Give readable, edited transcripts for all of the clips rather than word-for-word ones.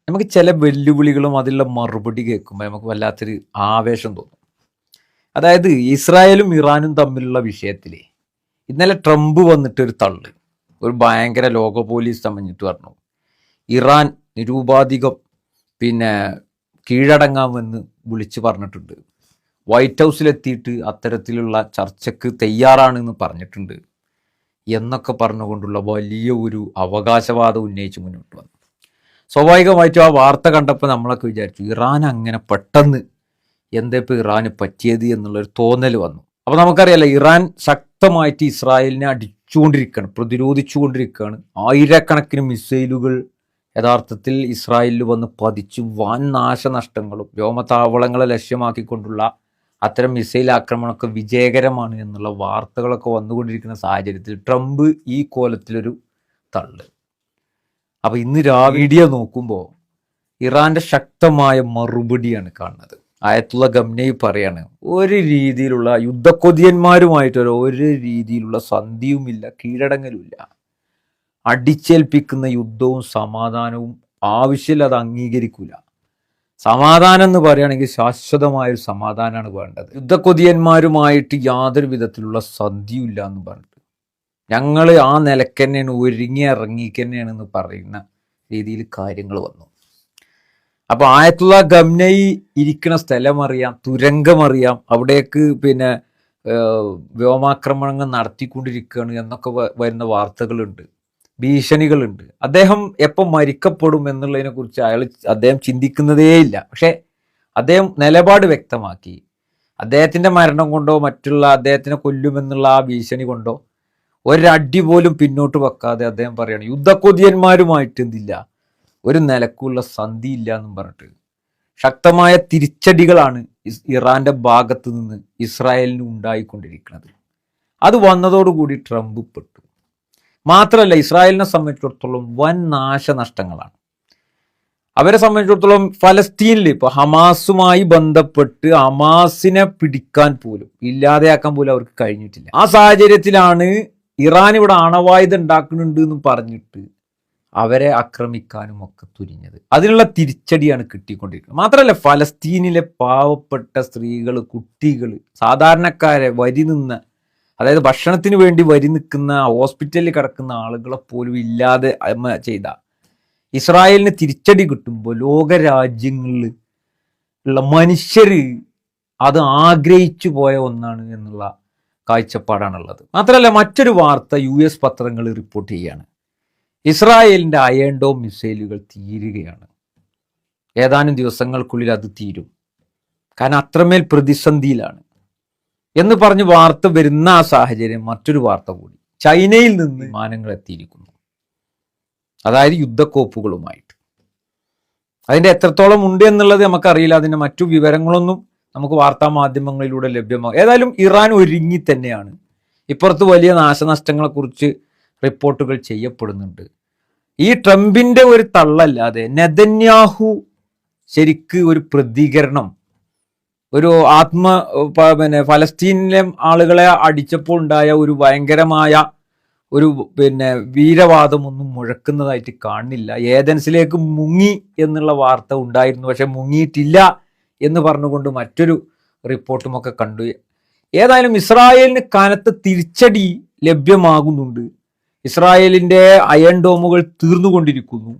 നമുക്ക് ചില വെല്ലുവിളികളും അതിലുള്ള മറുപടി കേൾക്കുമ്പോൾ നമുക്ക് വല്ലാത്തൊരു ആവേശം തോന്നും. അതായത് ഇസ്രായേലും ഇറാനും തമ്മിലുള്ള വിഷയത്തിൽ ഇന്നലെ ട്രംപ് വന്നിട്ടൊരു തള്ള്, ഒരു ഭയങ്കര ലോക പോലീസ് തമ്മിഞ്ഞിട്ട് പറഞ്ഞു ഇറാൻ നിരൂപാധികം പിന്നെ കീഴടങ്ങാമെന്ന് വിളിച്ച് പറഞ്ഞിട്ടുണ്ട്. വൈറ്റ് ഹൗസിലെത്തിയിട്ട് അത്തരത്തിലുള്ള ചർച്ചയ്ക്ക് തയ്യാറാണെന്ന് പറഞ്ഞിട്ടുണ്ട് എന്നൊക്കെ പറഞ്ഞുകൊണ്ടുള്ള വലിയ ഒരു അവകാശവാദം ഉന്നയിച്ച് മുന്നോട്ട് വന്നു. സ്വാഭാവികമായിട്ടും ആ വാർത്ത കണ്ടപ്പോൾ നമ്മളൊക്കെ വിചാരിച്ചു ഇറാൻ അങ്ങനെ പെട്ടെന്ന് എന്താ ഇപ്പോൾ ഇറാന് പറ്റിയത് എന്നുള്ളൊരു തോന്നൽ വന്നു. അപ്പോൾ നമുക്കറിയാലോ, ഇറാൻ ശക്തമായിട്ട് ഇസ്രായേലിനെ അടിച്ചുകൊണ്ടിരിക്കുകയാണ്, പ്രതിരോധിച്ചുകൊണ്ടിരിക്കുകയാണ്. ആയിരക്കണക്കിന് മിസൈലുകൾ യഥാർത്ഥത്തിൽ ഇസ്രായേലിൽ വന്ന് പതിച്ചു വൻ നാശനഷ്ടങ്ങളും വ്യോമതാവളങ്ങളെ ലക്ഷ്യമാക്കിക്കൊണ്ടുള്ള അത്തരം മിസൈൽ ആക്രമണമൊക്കെ വിജയകരമാണ് എന്നുള്ള വാർത്തകളൊക്കെ വന്നുകൊണ്ടിരിക്കുന്ന സാഹചര്യത്തിൽ ട്രംപ് ഈ കോലത്തിലൊരു തള്ള്. അപ്പോൾ ഇന്ന് വീഡിയോ നോക്കുമ്പോൾ ഇറാൻ്റെ ശക്തമായ മറുപടിയാണ് കാണുന്നത്. ആയത്തുള്ള ഖംനേയി പറയാണ്, ഒരു രീതിയിലുള്ള യുദ്ധക്കൊതിയന്മാരുമായിട്ടൊരു ഒരു രീതിയിലുള്ള സന്ധിയുമില്ല, കീഴടങ്ങലുമില്ല. അടിച്ചേൽപ്പിക്കുന്ന യുദ്ധവും സമാധാനവും ആവശ്യമില്ല, അത് അംഗീകരിക്കൂല. സമാധാനം എന്ന് പറയുകയാണെങ്കിൽ ശാശ്വതമായൊരു സമാധാനമാണ് വേണ്ടത്. യുദ്ധക്കൊതിയന്മാരുമായിട്ട് യാതൊരു വിധത്തിലുള്ള സന്ധിയില്ല എന്ന് പറഞ്ഞിട്ട് ഞങ്ങൾ ആ നിലക്ക് തന്നെയാണ്, ഒരുങ്ങി ഇറങ്ങിക്കന്നെയാണെന്ന് പറയുന്ന രീതിയിൽ കാര്യങ്ങൾ വന്നു. അപ്പോൾ ആയത്തുള്ള ഖംനേയി ഇരിക്കുന്ന സ്ഥലം അറിയാം, തുരങ്കമറിയാം, അവിടേക്ക് പിന്നെ വ്യോമാക്രമണങ്ങൾ നടത്തിക്കൊണ്ടിരിക്കുകയാണ് എന്നൊക്കെ വരുന്ന വാർത്തകളുണ്ട്, ഭീഷണികളുണ്ട്. അദ്ദേഹം എപ്പം മരിക്കപ്പെടും എന്നുള്ളതിനെ കുറിച്ച് അദ്ദേഹം ചിന്തിക്കുന്നതേയില്ല. പക്ഷേ അദ്ദേഹം നിലപാട് വ്യക്തമാക്കി. അദ്ദേഹത്തിൻ്റെ മരണം കൊണ്ടോ മറ്റുള്ള അദ്ദേഹത്തിനെ കൊല്ലുമെന്നുള്ള ആ ഭീഷണി കൊണ്ടോ ഒരടി പോലും പിന്നോട്ട് വെക്കാതെ അദ്ദേഹം പറയാണ് യുദ്ധക്കൊതിയന്മാരുമായിട്ട് എന്തില്ല, ഒരു നിലക്കുള്ള സന്ധി ഇല്ല എന്നും പറഞ്ഞിട്ട് ശക്തമായ തിരിച്ചടികളാണ് ഇറാന്റെ ഭാഗത്ത് നിന്ന് ഇസ്രായേലിന് ഉണ്ടായിക്കൊണ്ടിരിക്കുന്നത്. അത് വന്നതോടുകൂടി ട്രംപ് പെട്ടു. മാത്രമല്ല, ഇസ്രായേലിനെ സംബന്ധിച്ചിടത്തോളം വൻ നാശനഷ്ടങ്ങളാണ്. അവരെ സംബന്ധിച്ചിടത്തോളം ഫലസ്തീനിൽ ഇപ്പോൾ ഹമാസുമായി ബന്ധപ്പെട്ട് ഹമാസിനെ പിടിക്കാൻ പോലും, ഇല്ലാതെയാക്കാൻ പോലും അവർക്ക് കഴിഞ്ഞിട്ടില്ല. ആ സാഹചര്യത്തിലാണ് ഇറാൻ ഇവിടെ അണവായുധം ഉണ്ടാക്കുന്നുണ്ട് എന്ന് പറഞ്ഞിട്ട് അവരെ ആക്രമിക്കാനും ഒക്കെ തുനിഞ്ഞത്. അതിനുള്ള തിരിച്ചടിയാണ് കിട്ടിക്കൊണ്ടിരിക്കുന്നത്. മാത്രമല്ല, ഫലസ്തീനിലെ പാവപ്പെട്ട സ്ത്രീകൾ, കുട്ടികൾ, സാധാരണക്കാരെ വരി നിന്ന്, അതായത് ഭക്ഷണത്തിന് വേണ്ടി വരി നിൽക്കുന്ന, ഹോസ്പിറ്റലിൽ കിടക്കുന്ന ആളുകളെ പോലും ഇല്ലാതെ ചെയ്ത ഇസ്രായേലിന് തിരിച്ചടി കിട്ടുമ്പോൾ ലോകരാജ്യങ്ങളിൽ ഉള്ള മനുഷ്യർ അത് ആഗ്രഹിച്ചു പോയ ഒന്നാണ് എന്നുള്ള കാഴ്ചപ്പാടാണുള്ളത്. മാത്രമല്ല, മറ്റൊരു വാർത്ത US പത്രങ്ങൾ റിപ്പോർട്ട് ചെയ്യുകയാണ്. ഇസ്രായേലിൻ്റെ അയൺ ഡോം മിസൈലുകൾ തീരുകയാണ്. ഏതാനും ദിവസങ്ങൾക്കുള്ളിൽ അത് തീരും, കാരണം അത്രമേൽ പ്രതിസന്ധിയിലാണ് എന്ന് പറഞ്ഞ് വാർത്ത വരുന്ന ആ സാഹചര്യം മറ്റൊരു വാർത്ത കൂടി, ചൈനയിൽ നിന്ന് വിമാനങ്ങൾ എത്തിയിരിക്കുന്നു, അതായത് യുദ്ധക്കോപ്പുകളുമായിട്ട്. അതിൻ്റെ എത്രത്തോളം ഉണ്ട് എന്നുള്ളത് നമുക്കറിയില്ല, അതിൻ്റെ മറ്റു വിവരങ്ങളൊന്നും നമുക്ക് വാർത്താ മാധ്യമങ്ങളിലൂടെ ലഭ്യമാകും. ഏതായാലും ഇറാൻ ഒരുങ്ങി തന്നെയാണ്. ഇപ്പുറത്ത് വലിയ നാശനഷ്ടങ്ങളെക്കുറിച്ച് റിപ്പോർട്ടുകൾ ചെയ്യപ്പെടുന്നുണ്ട്. ഈ ട്രംപിൻ്റെ ഒരു തള്ളല്ലാതെ നെതന്യാഹു ശരിക്ക് ഒരു പ്രതികരണം, ഒരു ഫലസ്തീനിലെ ആളുകളെ അടിച്ചപ്പോൾ ഉണ്ടായ ഒരു ഭയങ്കരമായ ഒരു വീരവാദമൊന്നും മുഴക്കുന്നതായിട്ട് കാണുന്നില്ല. ഏതൻസിലേക്ക് മുങ്ങി എന്നുള്ള വാർത്ത ഉണ്ടായിരുന്നു, പക്ഷെ മുങ്ങിയിട്ടില്ല എന്ന് പറഞ്ഞുകൊണ്ട് മറ്റൊരു റിപ്പോർട്ടുമൊക്കെ കണ്ടു. ഏതായാലും ഇസ്രായേലിന് കനത്ത തിരിച്ചടി ലഭ്യമാകുന്നുണ്ട്. ഇസ്രായേലിൻ്റെ അയൺ ഡോമുകൾ തീർന്നുകൊണ്ടിരിക്കുന്നു.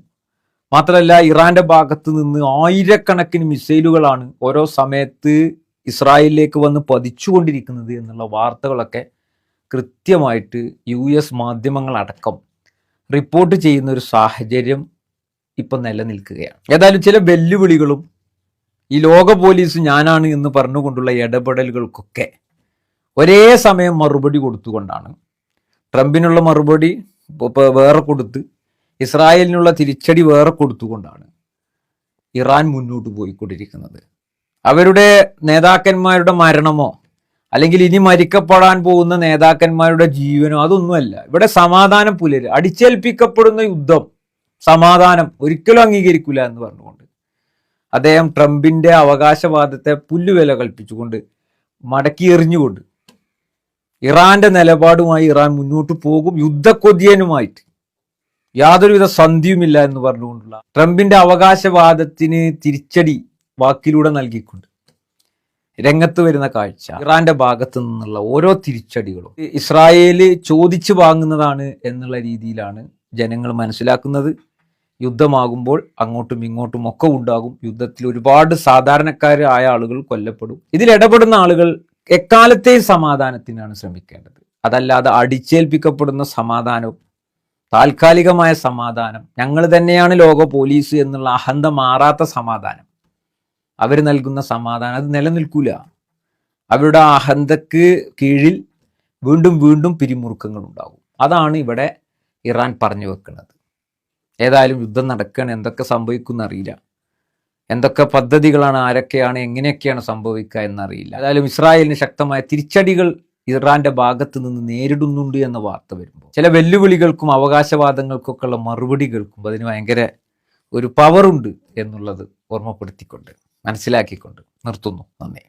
മാത്രമല്ല, ഇറാന്റെ ഭാഗത്ത് നിന്ന് ആയിരക്കണക്കിന് മിസൈലുകളാണ് ഓരോ സമയത്ത് ഇസ്രായേലിലേക്ക് വന്ന് പതിച്ചുകൊണ്ടിരിക്കുന്നത് എന്നുള്ള വാർത്തകളൊക്കെ കൃത്യമായിട്ട് US മാധ്യമങ്ങളടക്കം റിപ്പോർട്ട് ചെയ്യുന്ന ഒരു സാഹചര്യം ഇപ്പം നിലനിൽക്കുകയാണ്. ഏതായാലും ചില വെല്ലുവിളികളും ഈ ലോക പോലീസ് ഞാനാണ് എന്ന് പറഞ്ഞുകൊണ്ടുള്ള ഇടപെടലുകൾക്കൊക്കെ ഒരേ സമയം മറുപടി കൊടുത്തുകൊണ്ടാണ്, ട്രംപിനുള്ള മറുപടി വേറെ കൊടുത്ത് ഇസ്രായേലിനുള്ള തിരിച്ചടി വേറെ കൊടുത്തുകൊണ്ടാണ് ഇറാൻ മുന്നോട്ട് പോയിക്കൊണ്ടിരിക്കുന്നത്. അവരുടെ നേതാക്കന്മാരുടെ മരണമോ അല്ലെങ്കിൽ ഇനി മരിക്കപ്പെടാൻ പോകുന്ന നേതാക്കന്മാരുടെ ജീവനോ അതൊന്നുമല്ല. ഇവിടെ സമാധാനം പുലരുക, അടിച്ചേൽപ്പിക്കപ്പെടുന്ന യുദ്ധം, സമാധാനം ഒരിക്കലും അംഗീകരിക്കില്ല എന്ന് പറഞ്ഞുകൊണ്ട് അദ്ദേഹം ട്രംപിൻ്റെ അവകാശവാദത്തെ പുല്ലുവില കൽപ്പിച്ചുകൊണ്ട് മടക്കി എറിഞ്ഞുകൊണ്ട് ഇറാന്റെ നിലപാടുമായി ഇറാൻ മുന്നോട്ട് പോകും, യുദ്ധക്കൊതിയനുമായിട്ട്. യാതൊരുവിധ സന്ധിയുമില്ല എന്ന് പറഞ്ഞുകൊണ്ടുള്ള ട്രംപിന്റെ അവകാശവാദത്തിന് തിരിച്ചടി വാക്കിലൂടെ നൽകിക്കൊണ്ട് രംഗത്ത് വരുന്ന കാഴ്ച, ഇറാന്റെ ഭാഗത്ത് നിന്നുള്ള ഓരോ തിരിച്ചടികളും ഇസ്രായേല് ചോദിച്ചു വാങ്ങുന്നതാണ് എന്നുള്ള രീതിയിലാണ് ജനങ്ങൾ മനസ്സിലാക്കുന്നത്. യുദ്ധമാകുമ്പോൾ അങ്ങോട്ടും ഇങ്ങോട്ടും ഒക്കെ ഉണ്ടാകും. യുദ്ധത്തിൽ ഒരുപാട് സാധാരണക്കാരായ ആളുകൾ കൊല്ലപ്പെടും. ഇതിൽ ഇടപെടുന്ന ആളുകൾ എക്കാലത്തെയും സമാധാനത്തിനാണ് ശ്രമിക്കേണ്ടത്. അതല്ലാതെ അടിച്ചേൽപ്പിക്കപ്പെടുന്ന സമാധാനവും താൽക്കാലികമായ സമാധാനം, ഞങ്ങൾ തന്നെയാണ് ലോക പോലീസ് എന്നുള്ള അഹന്ത മാറാത്ത സമാധാനം, അവർ നൽകുന്ന സമാധാനം അത് നിലനിൽക്കൂല. അവരുടെ അഹന്തക്ക് കീഴിൽ വീണ്ടും വീണ്ടും പിരിമുറുക്കങ്ങൾ ഉണ്ടാകും. അതാണ് ഇവിടെ ഇറാൻ പറഞ്ഞു വെക്കുന്നത്. ഏതായാലും യുദ്ധം നടക്കുകയാണ്, എന്തൊക്കെ സംഭവിക്കും അറിയില്ല, എന്തൊക്കെ പദ്ധതികളാണ്, ആരൊക്കെയാണ്, എങ്ങനെയൊക്കെയാണ് സംഭവിക്കുക എന്നറിയില്ല. ഏതായാലും ഇസ്രായേലിന് ശക്തമായ തിരിച്ചടികൾ ഇറാന്റെ ഭാഗത്ത് നിന്ന് നേരിടുന്നുണ്ട് എന്ന വാർത്ത വരുമ്പോൾ ചില വെല്ലുവിളികൾക്കും അവകാശവാദങ്ങൾക്കൊക്കെ ഉള്ള മറുപടി കേൾക്കുമ്പോൾ അതിന് ഭയങ്കര ഒരു പവറുണ്ട് എന്നുള്ളത് ഓർമ്മപ്പെടുത്തിക്കൊണ്ട് മനസ്സിലാക്കിക്കൊണ്ട് നിർത്തുന്നു. നന്ദി.